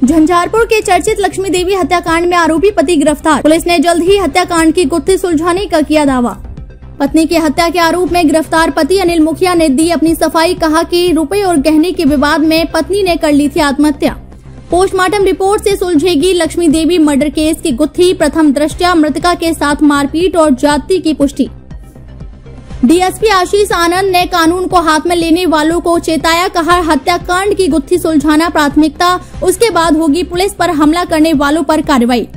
झंझारपुर के चर्चित लक्ष्मी देवी हत्याकांड में आरोपी पति गिरफ्तार। पुलिस ने जल्द ही हत्याकांड की गुत्थी सुलझाने का किया दावा। पत्नी की हत्या के आरोप में गिरफ्तार पति अनिल मुखिया ने दी अपनी सफाई। कहा कि रुपए और गहने के विवाद में पत्नी ने कर ली थी आत्महत्या। पोस्टमार्टम रिपोर्ट से सुलझेगी लक्ष्मी देवी मर्डर केस की गुत्थी। प्रथम दृष्टया मृतका के साथ मारपीट और जाति की पुष्टि। डीएसपी आशीष आनंद ने कानून को हाथ में लेने वालों को चेताया। कहा, हत्याकांड की गुत्थी सुलझाना प्राथमिकता, उसके बाद होगी पुलिस पर हमला करने वालों पर कार्रवाई।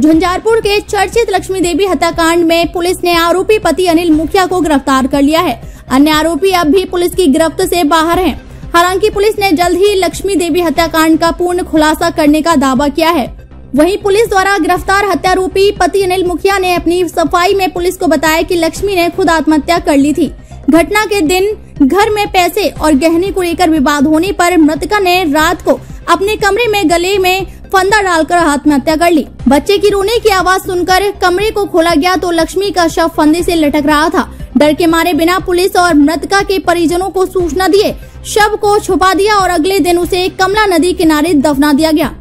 झंझारपुर के चर्चित लक्ष्मी देवी हत्याकांड में पुलिस ने आरोपी पति अनिल मुखिया को गिरफ्तार कर लिया है। अन्य आरोपी अब भी पुलिस की गिरफ्त से बाहर हैं। हालांकि पुलिस ने जल्द ही लक्ष्मी देवी हत्याकांड का पूर्ण खुलासा करने का दावा किया है। वहीं पुलिस द्वारा गिरफ्तार हत्यारोपी पति अनिल मुखिया ने अपनी सफाई में पुलिस को बताया कि लक्ष्मी ने खुद आत्महत्या कर ली थी। घटना के दिन घर में पैसे और गहने को लेकर विवाद होने पर मृतका ने रात को अपने कमरे में गले में फंदा डालकर आत्महत्या कर ली। बच्चे की रोने की आवाज सुनकर कमरे को खोला गया तो लक्ष्मी का शव फंदे से लटक रहा था। डर के मारे बिना पुलिस और मृतका के परिजनों को सूचना दिए शव को छुपा दिया और अगले दिन उसे कमला नदी किनारे दफना दिया गया,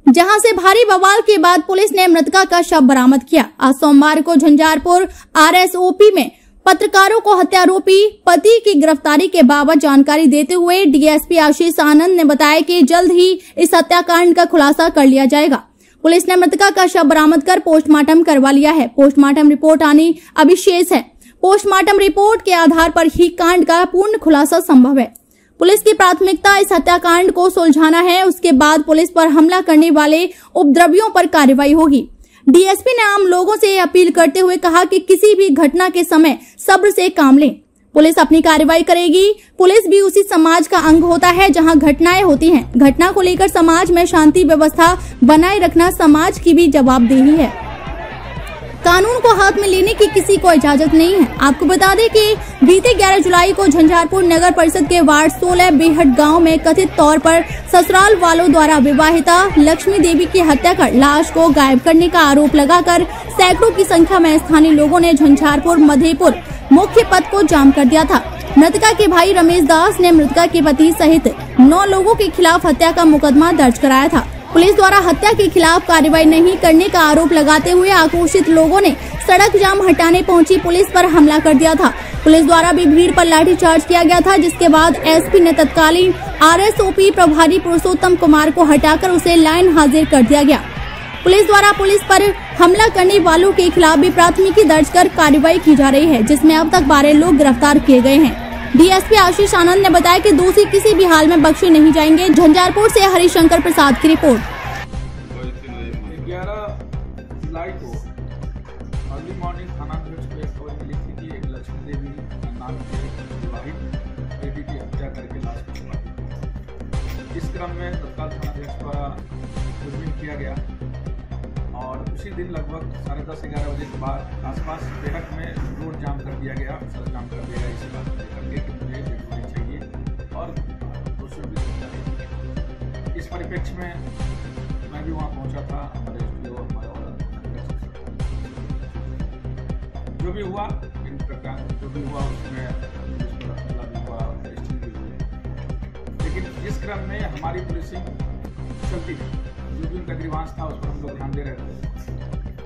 जहां से भारी बवाल के बाद पुलिस ने मृतका का शव बरामद किया। आज सोमवार को झंझारपुर आरएसओपी में पत्रकारों को हत्यारोपी पति की गिरफ्तारी के बाबत जानकारी देते हुए डीएसपी आशीष आनंद ने बताया कि जल्द ही इस हत्याकांड का खुलासा कर लिया जाएगा। पुलिस ने मृतका का शव बरामद कर पोस्टमार्टम करवा लिया है। पोस्टमार्टम रिपोर्ट आनी अभी शेष है। पोस्टमार्टम रिपोर्ट के आधार पर ही कांड का पूर्ण खुलासा संभव है। पुलिस की प्राथमिकता इस हत्याकांड को सुलझाना है, उसके बाद पुलिस पर हमला करने वाले उपद्रवियों पर कार्रवाई होगी। डीएसपी ने आम लोगों से अपील करते हुए कहा कि किसी भी घटना के समय सब्र से काम लें। पुलिस अपनी कार्रवाई करेगी। पुलिस भी उसी समाज का अंग होता है जहां घटनाएं होती हैं। घटना को लेकर समाज में शांति व्यवस्था बनाए रखना समाज की भी जवाबदेही है। कानून को हाथ में लेने की किसी को इजाजत नहीं है। आपको बता दें कि बीते 11 जुलाई को झंझारपुर नगर परिषद के वार्ड 16 बेहट गांव में कथित तौर पर ससुराल वालों द्वारा विवाहिता लक्ष्मी देवी की हत्या कर लाश को गायब करने का आरोप लगाकर सैकड़ों की संख्या में स्थानीय लोगों ने झंझारपुर मधेपुर मुख्य पथ को जाम कर दिया था। मृतका के भाई रमेश दास ने मृतका के पति सहित 9 लोगों के खिलाफ हत्या का मुकदमा दर्ज कराया था। पुलिस द्वारा हत्या के खिलाफ कार्रवाई नहीं करने का आरोप लगाते हुए आक्रोशित लोगों ने सड़क जाम हटाने पहुंची पुलिस पर हमला कर दिया था। पुलिस द्वारा भी भीड़ पर लाठीचार्ज किया गया था, जिसके बाद एसपी ने तत्कालीन आरएसओपी प्रभारी पुरुषोत्तम कुमार को हटाकर उसे लाइन हाजिर कर दिया गया। पुलिस द्वारा पुलिस पर हमला करने वालों के खिलाफ भी प्राथमिकी दर्ज कर कार्रवाई की जा रही है, जिसमें अब तक 12 लोग गिरफ्तार किए गए हैं। डीएसपी आशीष आनंद ने बताया कि दोषी किसी भी हाल में बख्शे नहीं जाएंगे। झंझारपुर से हरिशंकर प्रसाद की रिपोर्ट। 11 जुलाई को अर्ली मॉर्निंग थाना पे खबर मिली थी कि एक लक्ष्मी देवी नाम के विवाहित बेटी की हत्या करके लाश को छुपा दी। इस क्रम में तत्काल थानाध्यक्ष द्वारा खोजबीन किया गया और उसी दिन लगभग 10:30-11 बजे के बाद आसपास बेहट में रोड जाम कर दिया गया, सड़क जाम कर दिया गया। इसी बात को लेकर के कि मुझे डेड चाहिए और दोषियों भी गिरफ्तार। इस परिप्रेक्ष्य में मैं भी वहाँ पहुँचा था। हमारे जो भी हुआ इन प्रकार जो भी हुआ उसमें हमला भी हुआ, अरेस्टिंग भी हुई, लेकिन इस क्रम में हमारी पुलिसिंग चलती थी। जो भी उनका ग्रीवांस था उस पर हम लोग ध्यान दे रहे थे।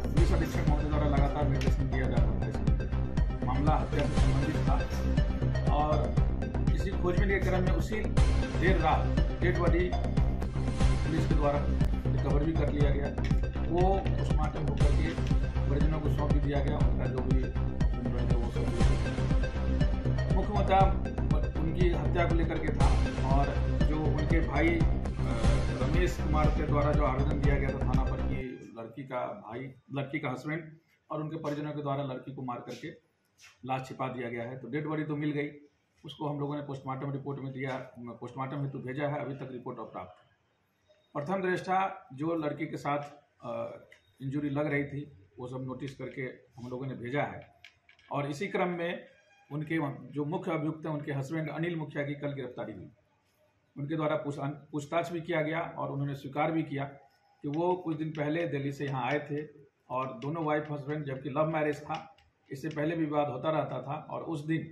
पुलिस अधीक्षक महोदय द्वारा लगातार निर्देशन दिया जा रहा था। मामला हत्या से संबंधित था और इसी खोजबीन के क्रम में उसी देर रात डेड बॉडी पुलिस के द्वारा रिकवर भी कर लिया गया। वो पोस्टमार्टम होकर के परिजनों को सौंप भी दिया गया। उनका जो भी वो सब मुख्य मुद्दा उनकी हत्या को लेकर के था और जो उनके भाई रमेश कुमार के द्वारा जो आवेदन दिया गया था थाना पर कि लड़की का हस्बैंड और उनके परिजनों के द्वारा लड़की को मार करके लाश छिपा दिया गया है। तो डेड बॉडी तो मिल गई, उसको हम लोगों ने पोस्टमार्टम रिपोर्ट में दिया, पोस्टमार्टम हेतु भेजा है। अभी तक रिपोर्ट प्राप्त है। प्रथम दृष्टया जो लड़की के साथ इंजरी लग रही थी वो सब नोटिस करके हम लोगों ने भेजा है और इसी क्रम में उनके जो मुख्य अभियुक्त हैं उनके हस्बैंड अनिल मुखिया की कल गिरफ्तारी हुई। उनके द्वारा पूछताछ भी किया गया और उन्होंने स्वीकार भी किया कि वो कुछ दिन पहले दिल्ली से यहाँ आए थे और दोनों वाइफ हस्बैंड, जबकि लव मैरिज था, इससे पहले विवाद होता रहता था और उस दिन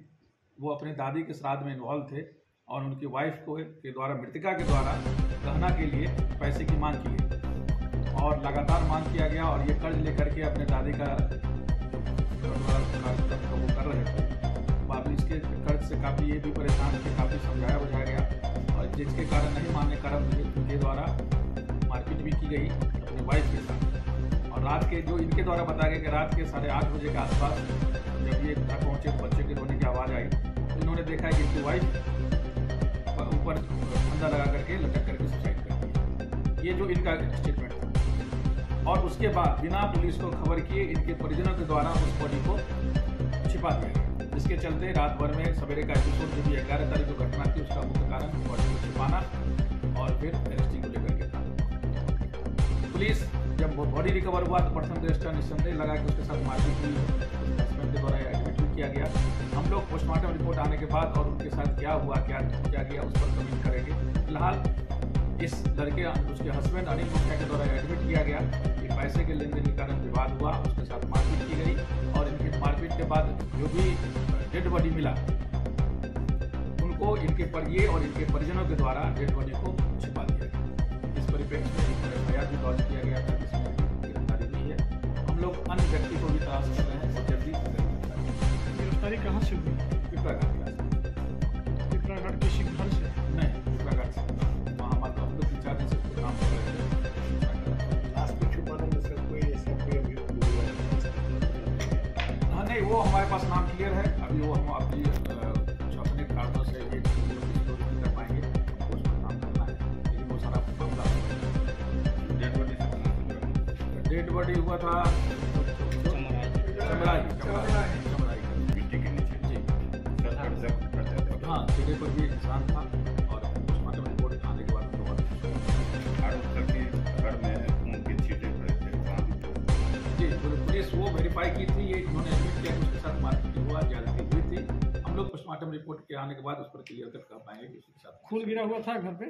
वो अपने दादी के श्राद्ध में इन्वॉल्व थे और उनकी वाइफ के द्वारा मृतका के द्वारा गहना के लिए पैसे की मांग की गई और लगातार मांग किया गया और ये कर्ज लेकर के अपने दादी का कार्यक्रम वो कर रहे थे। बाद में इसके कर्ज से काफ़ी ये भी परेशान थे, काफ़ी समझाया बुझाया गया और जिसके कारण नहीं मानने कारण इनके द्वारा मारपीट भी की गई अपनी वाइफ के साथ। और रात के जो इनके द्वारा बताया गया कि रात के 8:30 बजे के आसपास जब ये घर पहुँचे तो बच्चे के रोने की आवाज़ आई तो इन्होंने देखा कि इनकी वाइफ ऊपर फंदा लगा करके लटक करके सुसाइड कर दी। ये जो इनका स्टेटमेंट था और उसके बाद बिना पुलिस को खबर किए इनके परिजनों के द्वारा उस बॉडी को छिपा दिया गया, जिसके चलते रात भर में सवेरे का एपिसोड जो भी 11 तारीख को घटना थी उसका मुख्य कारण बॉडी को छिपाना और फिर अरेस्टिंग को लेकर के था। पुलिस जब बॉडी रिकवर हुआ तो प्रथम दृष्टया निस्संदेह लगा कि उसके साथ मारपीट हुई, हस्बैंड के द्वारा एडमिट भी किया गया। हम लोग पोस्टमार्टम रिपोर्ट आने के बाद और उनके साथ क्या हुआ क्या गया उस पर कमेंट करेंगे। फिलहाल इस लड़के उसके हस्बैंड अनिल मुखिया के द्वारा एडमिट किया गया कि पैसे के लेन देन के कारण विवाद हुआ, उसके साथ मारपीट की गई और इनकी मारपीट के बाद जो भी डेड बॉडी मिला उनको ये और इनके परिजनों के द्वारा डेड बॉडी को छिपा दिया गया। इस परिप्रेक्ष्य में एफआईआर भी लॉन्च किया गया था जिसमें गिरफ्तारी हुई है। हम लोग अन्य व्यक्ति को भी तलाश कर रहे हैं और जल्दी गिरफ्तारी कहाँ से हुई? पिपराघाट किसी घर से? नहीं, पिपराघाट से। वहाँ माता हम लोग 3-4 दिन से काम कर रहे थे। लाश को छुपाने में सर कोई ऐसा कोई अभियुक्त हुआ है? हाँ नहीं, वो हमारे पास नाम क्लियर है। अभी वो हम अपनी शासनिक कारणों से ये नहीं कर पाएंगे, उस पर काम करना है। लेकिन वो सारा मामला डेड बॉडी हुआ था हाँ, चेहरे पर भी निशान था और पोस्टमार्टम रिपोर्ट आने के बाद घर में खून के छींटे पड़े थे। जी, पुलिस वो वेरीफाई की थी, ये इन्होंने एडमिट किया कि उसके साथ मारपीट हुआ, ज्यादती हुई थी। हम लोग पोस्टमार्टम रिपोर्ट के आने के बाद उस पर क्लियर कर पाएंगे कि उसके साथ खून गिरा हुआ था घर पे?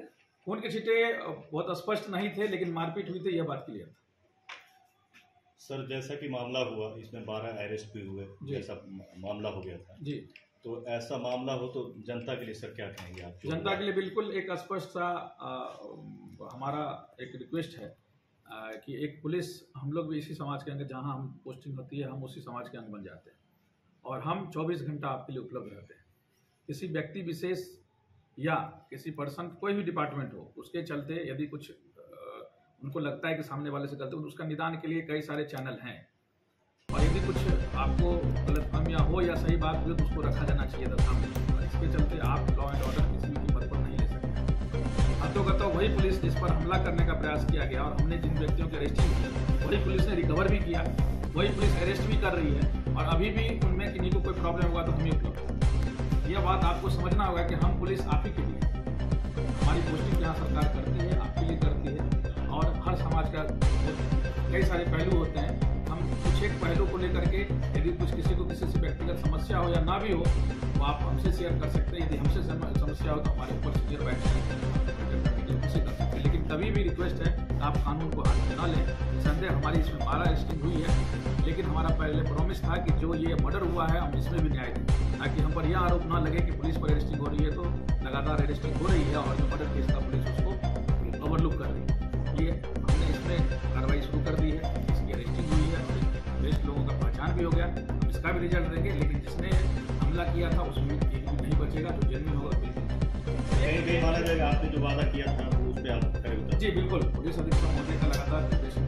खून के छींटे बहुत स्पष्ट नहीं थे लेकिन मारपीट हुई थी, यह बात क्लियर था। सर जैसा कि मामला हुआ इसमें 12 अरेस्ट भी हुए, जैसा मामला हो गया था जी, तो ऐसा मामला हो तो जनता के लिए सर क्या कहेंगे आप? जनता के लिए बिल्कुल एक स्पष्ट सा हमारा एक रिक्वेस्ट है कि एक पुलिस, हम लोग भी इसी समाज के अंग, जहाँ हम पोस्टिंग होती है हम उसी समाज के अंग बन जाते हैं और हम 24 घंटा आपके लिए उपलब्ध रहते हैं। किसी व्यक्ति विशेष या किसी पर्सन, कोई भी डिपार्टमेंट हो, उसके चलते यदि कुछ उनको लगता है कि सामने वाले से गलती, उसका निदान के लिए कई सारे चैनल हैं और यदि कुछ आपको गलतफहमियाँ हो या सही बात हो तो उसको रखा जाना चाहिए था सामने। और इसके चलते आप लॉ एंड ऑर्डर किसी भी कीमत पर नहीं ले सकते। हत्या वही पुलिस जिस पर हमला करने का प्रयास किया गया और हमने जिन व्यक्तियों की अरेस्टिंग की वही पुलिस ने रिकवर भी किया, वही पुलिस अरेस्ट भी कर रही है और अभी भी उनमें किन्हीं को कोई प्रॉब्लम होगा तो हम ही उपलब्ध। यह बात आपको समझना होगा कि हम पुलिस आप ही के लिए, हमारी पोस्टिंग यहाँ सरकार करती है, आपके लिए करती है और हर समाज का कई सारे पहलू होते हैं। हम कुछ एक पहलू को लेकर के यदि कुछ किसी को किसी से व्यक्तिगत समस्या हो या ना भी हो तो आप हमसे शेयर कर सकते हैं। यदि हमसे समस्या हो तो हमारे ऊपर सीनियर बैठ उसे कर सकते हैं। लेकिन तभी भी रिक्वेस्ट है आप कानून को हाथ में ना लें। संदेह हमारी इसमें 12 अरेस्टिंग हुई है लेकिन हमारा पहले प्रॉमिस था कि जो ये मर्डर हुआ है हम इसमें भी न्याय दें, ताकि हम पर यह आरोप ना लगे कि पुलिस पर अरेस्टिंग हो रही है तो लगातार अरेस्टिंग हो रही है और जो मर्डर केस का पुलिस उसको ओवरलुक कर रही है। ये हमने इसमें कार्रवाई शुरू कर दी है, इसकी अरेस्टिंग हुई है और 20 लोगों का पहचान भी हो गया। हम इसका भी रिजल्ट देंगे लेकिन जिसने हमला किया था उसमें एक भी नहीं बचेगा, तो जेल में होगा। कहीं माना जाएगा आपने जो वादा किया था वो उस पर आप करें? जी बिल्कुल, पुलिस अधीक्षक महोदय का लगातार निर्देशन